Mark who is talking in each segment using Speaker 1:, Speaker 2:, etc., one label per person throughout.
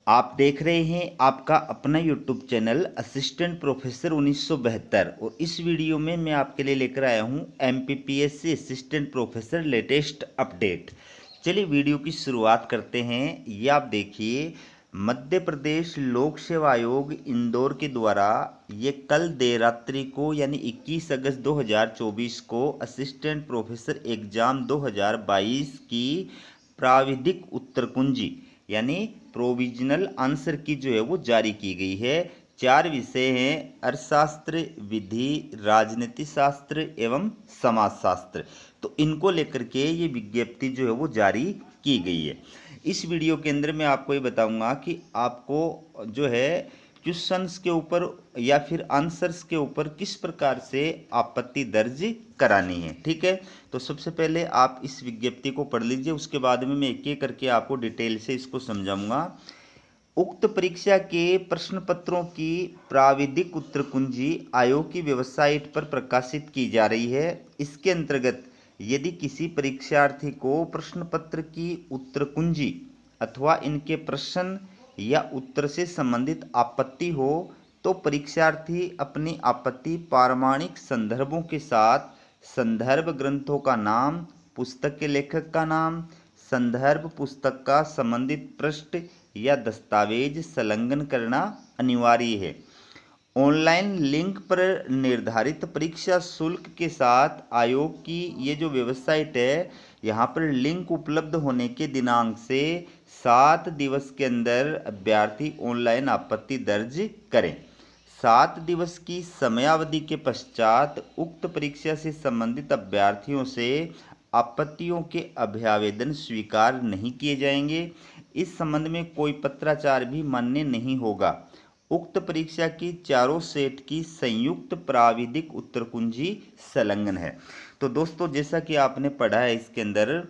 Speaker 1: आप देख रहे हैं आपका अपना यूट्यूब चैनल असिस्टेंट प्रोफेसर 1972 और इस वीडियो में मैं आपके लिए लेकर आया हूं MPPSC assistant professor latest update. चलिए वीडियो की शुरुआत करते हैं। ये आप देखिए, मध्य प्रदेश लोक सेवा आयोग इंदौर के द्वारा ये कल देर रात्रि को यानी 21 अगस्त 2024 को असिस्टेंट प्रोफेसर एग्जाम 2022 की प्राविधिक उत्तर कुंजी यानी प्रोविजनल आंसर की जो है वो जारी की गई है। 4 विषय हैं, अर्थशास्त्र, विधि, राजनीति शास्त्र एवं समाजशास्त्र। तो इनको लेकर के ये विज्ञप्ति जो है वो जारी की गई है। इस वीडियो के अंदर मैं आपको ये बताऊंगा कि आपको जो है क्वेश्चंस के ऊपर या फिर आंसर्स के ऊपर किस प्रकार से आपत्ति दर्ज करानी है। ठीक है, तो सबसे पहले आप इस विज्ञप्ति को पढ़ लीजिए, उसके बाद में मैं एक एक करके आपको डिटेल से इसको समझाऊंगा। उक्त परीक्षा के प्रश्न पत्रों की प्राविधिक उत्तर कुंजी आयोग की वेबसाइट पर प्रकाशित की जा रही है। इसके अंतर्गत यदि किसी परीक्षार्थी को प्रश्न पत्र की उत्तर कुंजी अथवा इनके प्रश्न या उत्तर से संबंधित आपत्ति हो तो परीक्षार्थी अपनी आपत्ति प्रामाणिक संदर्भों के साथ संदर्भ ग्रंथों का नाम, पुस्तक के लेखक का नाम, संदर्भ पुस्तक का संबंधित पृष्ठ या दस्तावेज संलग्न करना अनिवार्य है। ऑनलाइन लिंक पर निर्धारित परीक्षा शुल्क के साथ आयोग की ये जो वेबसाइट है, यहाँ पर लिंक उपलब्ध होने के दिनांक से 7 दिवस के अंदर अभ्यर्थी ऑनलाइन आपत्ति दर्ज करें। 7 दिवस की समयावधि के पश्चात उक्त परीक्षा से संबंधित अभ्यर्थियों से आपत्तियों के अभ्यावेदन स्वीकार नहीं किए जाएंगे। इस संबंध में कोई पत्राचार भी मान्य नहीं होगा। उक्त परीक्षा की चारों सेट की संयुक्त प्राविधिक उत्तर कुंजी संलग्न है। तो दोस्तों, जैसा कि आपने पढ़ा है, इसके अंदर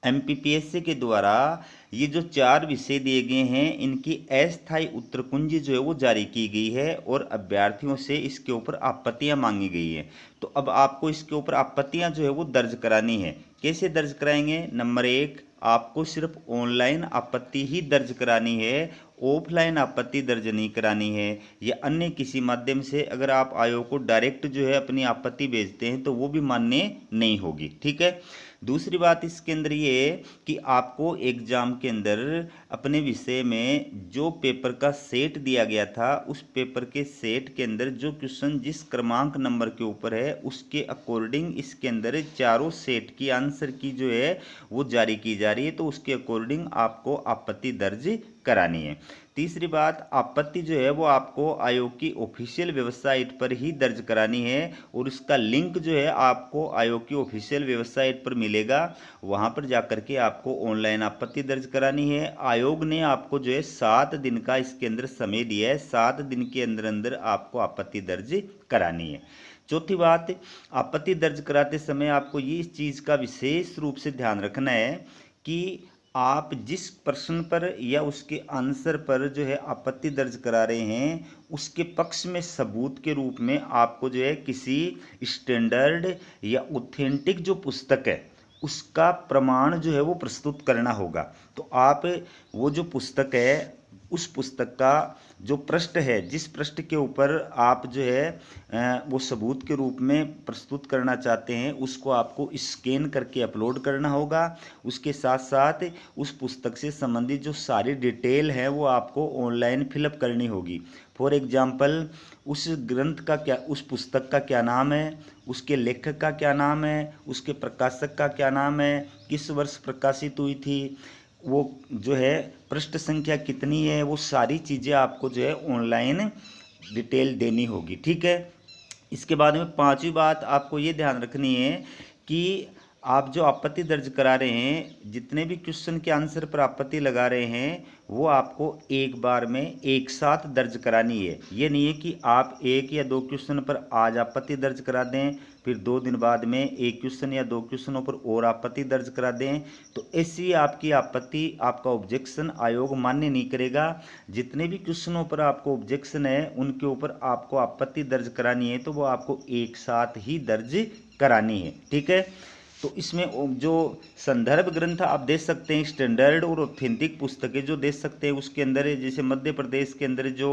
Speaker 1: एमपीपीएससी के द्वारा ये जो 4 विषय दिए गए हैं, इनकी अस्थायी उत्तर कुंजी जो है वो जारी की गई है और अभ्यर्थियों से इसके ऊपर आपत्तियां मांगी गई है। तो अब आपको इसके ऊपर आपत्तियां जो है वो दर्ज करानी है। कैसे दर्ज कराएंगे? नंबर 1, आपको सिर्फ ऑनलाइन आपत्ति ही दर्ज करानी है, ऑफलाइन आपत्ति दर्ज नहीं करानी है। या अन्य किसी माध्यम से अगर आप आयोग को डायरेक्ट जो है अपनी आपत्ति भेजते हैं तो वो भी मान्य नहीं होगी। ठीक है। दूसरी बात इसके अंदर ये है कि आपको एग्जाम के अंदर अपने विषय में जो पेपर का सेट दिया गया था, उस पेपर के सेट के अंदर जो क्वेश्चन जिस क्रमांक नंबर के ऊपर है उसके अकॉर्डिंग इसके अंदर चारों सेट की आंसर की जो है वो जारी की जा रही है। तो उसके अकॉर्डिंग आपको आपत्ति दर्ज करानी है। तीसरी बात, आपत्ति जो है वो आपको आयोग की ऑफिशियल वेबसाइट पर ही दर्ज करानी है और उसका लिंक जो है आपको आयोग की ऑफिशियल वेबसाइट पर मिलेगा। वहां पर जाकर के आपको ऑनलाइन आपत्ति दर्ज करानी है। आयोग ने आपको जो है 7 दिन का इसके अंदर समय दिया है। 7 दिन के अंदर अंदर आपको आपत्ति दर्ज करानी है। चौथी बात, आपत्ति दर्ज कराते समय आपको ये इस चीज़ का विशेष रूप से ध्यान रखना है कि आप जिस प्रश्न पर या उसके आंसर पर जो है आपत्ति दर्ज करा रहे हैं, उसके पक्ष में सबूत के रूप में आपको जो है किसी स्टैंडर्ड या ऑथेंटिक जो पुस्तक है उसका प्रमाण जो है वो प्रस्तुत करना होगा। तो आप वो जो पुस्तक है, उस पुस्तक का जो पृष्ठ है, जिस पृष्ठ के ऊपर आप जो है वो सबूत के रूप में प्रस्तुत करना चाहते हैं, उसको आपको स्कैन करके अपलोड करना होगा। उसके साथ साथ उस पुस्तक से संबंधित जो सारी डिटेल है वो आपको ऑनलाइन फिलअप करनी होगी। फॉर एग्जाम्पल, उस ग्रंथ का क्या, उस पुस्तक का क्या नाम है, उसके लेखक का क्या नाम है, उसके प्रकाशक का क्या नाम है, किस वर्ष प्रकाशित हुई थी, वो जो है पृष्ठ संख्या कितनी है, वो सारी चीज़ें आपको जो है ऑनलाइन डिटेल देनी होगी। ठीक है। इसके बाद में 5वीं बात आपको ये ध्यान रखनी है कि आप जो आपत्ति दर्ज करा रहे हैं, जितने भी क्वेश्चन के आंसर पर आपत्ति लगा रहे हैं, वो आपको एक बार में एक साथ दर्ज करानी है। ये नहीं है कि आप 1 या 2 क्वेश्चन पर आज आपत्ति दर्ज करा दें, फिर 2 दिन बाद में 1 क्वेश्चन या 2 क्वेश्चनों पर और आपत्ति दर्ज करा दें। तो ऐसी आपकी आपत्ति, आपका ऑब्जेक्शन आयोग मान्य नहीं करेगा। जितने भी क्वेश्चनों पर आपको ऑब्जेक्शन है उनके ऊपर आपको आपत्ति दर्ज करानी है तो वो आपको एक साथ ही दर्ज करानी है। ठीक है। तो इसमें जो संदर्भ ग्रंथ आप दे सकते हैं, स्टैंडर्ड और ऑथेंटिक पुस्तकें जो दे सकते हैं, उसके अंदर जैसे मध्य प्रदेश के अंदर जो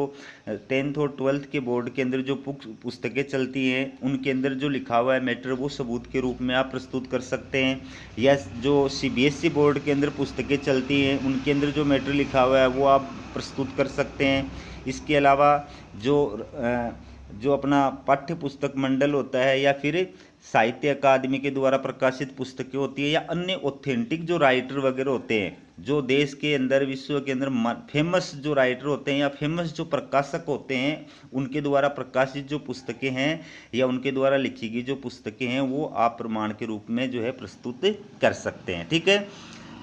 Speaker 1: 10th और 12th के बोर्ड के अंदर जो पुस्तकें चलती हैं उनके अंदर जो लिखा हुआ है मैटर वो सबूत के रूप में आप प्रस्तुत कर सकते हैं। या जो CBSE बोर्ड के अंदर पुस्तकें चलती हैं उनके अंदर जो मैटर लिखा हुआ है वो आप प्रस्तुत कर सकते हैं। इसके अलावा जो अपना पाठ्य पुस्तक मंडल होता है या फिर साहित्य अकादमी के द्वारा प्रकाशित पुस्तकें होती है या अन्य ऑथेंटिक जो राइटर वगैरह होते हैं, जो देश के अंदर विश्व के अंदर फेमस जो राइटर होते हैं या फेमस जो प्रकाशक होते हैं, उनके द्वारा प्रकाशित जो पुस्तकें हैं या उनके द्वारा लिखी गई जो पुस्तकें हैं वो आप प्रमाण के रूप में जो है प्रस्तुत कर सकते हैं। ठीक है,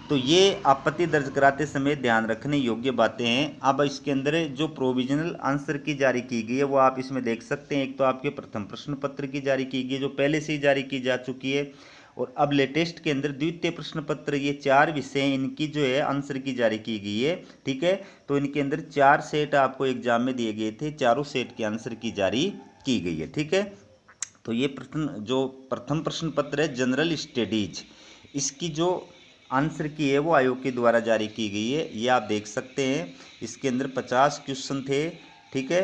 Speaker 1: तो ये आपत्ति दर्ज कराते समय ध्यान रखने योग्य बातें हैं। अब इसके अंदर जो प्रोविजनल आंसर की जारी की गई है वो आप इसमें देख सकते हैं। एक तो आपके प्रथम प्रश्न पत्र की जारी की गई है जो पहले से ही जारी की जा चुकी है, और अब लेटेस्ट के अंदर द्वितीय प्रश्न पत्र, ये 4 विषय इनकी जो है आंसर की जारी की गई है। ठीक है, तो इनके अंदर 4 सेट आपको एग्जाम में दिए गए थे, चारों सेट के आंसर की जारी की गई है। ठीक है, तो ये प्रथम प्रश्न पत्र है जनरल स्टडीज, इसकी जो आंसर की है वो आयोग के द्वारा जारी की गई है। ये आप देख सकते हैं, इसके अंदर 50 क्वेश्चन थे। ठीक है,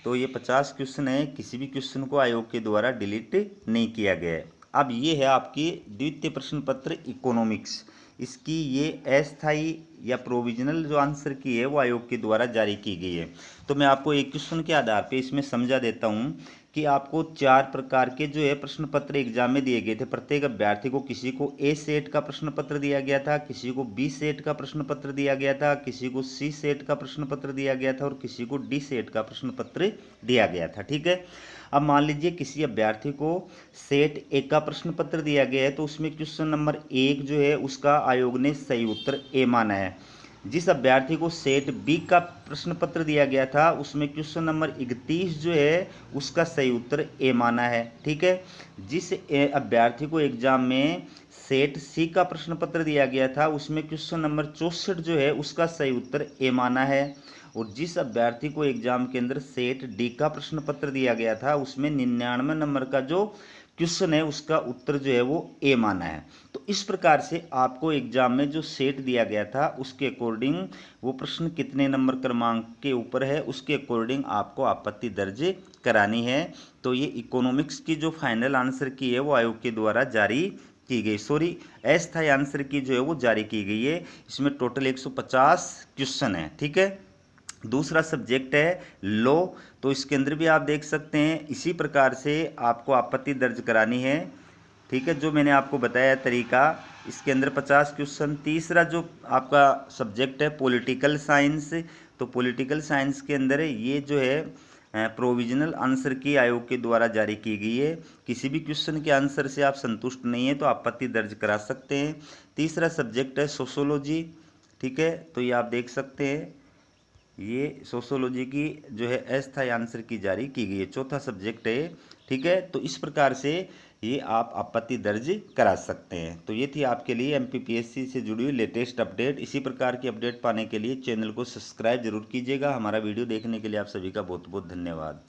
Speaker 1: तो ये 50 क्वेश्चन है, किसी भी क्वेश्चन को आयोग के द्वारा डिलीट नहीं किया गया है। अब ये है आपकी द्वितीय प्रश्न पत्र इकोनॉमिक्स, इसकी ये अस्थायी या प्रोविजनल जो आंसर की है वो आयोग के द्वारा जारी की गई है। तो मैं आपको एक क्वेश्चन के आधार पे इसमें समझा देता हूँ कि आपको 4 प्रकार के जो है प्रश्न पत्र एग्जाम में दिए गए थे। प्रत्येक अभ्यर्थी को, किसी को A सेट का प्रश्न पत्र दिया गया था, किसी को B सेट का प्रश्न पत्र दिया गया था, किसी को C सेट का प्रश्न पत्र दिया गया था और किसी को D सेट का प्रश्न पत्र दिया गया था। ठीक है, अब मान लीजिए किसी अभ्यर्थी को सेट A का प्रश्न पत्र दिया गया है, तो उसमें क्वेश्चन नंबर 1 जो है उसका आयोग ने सही उत्तर A माना है। जिस अभ्यर्थी को सेट बी का प्रश्न पत्र दिया गया था उसमें क्वेश्चन नंबर 31 जो है उसका सही उत्तर ए माना है। ठीक है, जिस अभ्यर्थी को एग्जाम में सेट सी का प्रश्न पत्र दिया गया था उसमें क्वेश्चन नंबर 64 जो है उसका सही उत्तर ए माना है, और जिस अभ्यर्थी को एग्जाम के अंदर सेट डी का प्रश्न पत्र दिया गया था उसमें 99 नंबर का जो क्वेश्चन है उसका उत्तर जो है वो ए माना है। तो इस प्रकार से आपको एग्जाम में जो सेट दिया गया था उसके अकॉर्डिंग वो प्रश्न कितने नंबर क्रमांक के ऊपर है उसके अकॉर्डिंग आपको आपत्ति दर्ज करानी है। तो ये इकोनॉमिक्स की जो फाइनल आंसर की है वो आयोग के द्वारा जारी की गई, अस्थायी आंसर की जो है वो जारी की गई है। इसमें टोटल 150 क्वेश्चन है। ठीक है, दूसरा सब्जेक्ट है लॉ, तो इसके अंदर भी आप देख सकते हैं इसी प्रकार से आपको आपत्ति दर्ज करानी है। ठीक है, जो मैंने आपको बताया तरीका, इसके अंदर 50 क्वेश्चन। तीसरा जो आपका सब्जेक्ट है पॉलिटिकल साइंस, तो पॉलिटिकल साइंस के अंदर ये जो है प्रोविजनल आंसर की आयोग के द्वारा जारी की गई है। किसी भी क्वेश्चन के आंसर से आप संतुष्ट नहीं है तो आपत्ति दर्ज करा सकते हैं। तीसरा सब्जेक्ट है सोशोलॉजी। ठीक है, तो ये आप देख सकते हैं ये सोशोलॉजी की जो है अस्थायी आंसर की जारी की गई है, चौथा सब्जेक्ट है। ठीक है, तो इस प्रकार से ये आप आपत्ति दर्ज करा सकते हैं। तो ये थी आपके लिए MPPSC से जुड़ी हुई लेटेस्ट अपडेट। इसी प्रकार की अपडेट पाने के लिए चैनल को सब्सक्राइब जरूर कीजिएगा। हमारा वीडियो देखने के लिए आप सभी का बहुत बहुत धन्यवाद।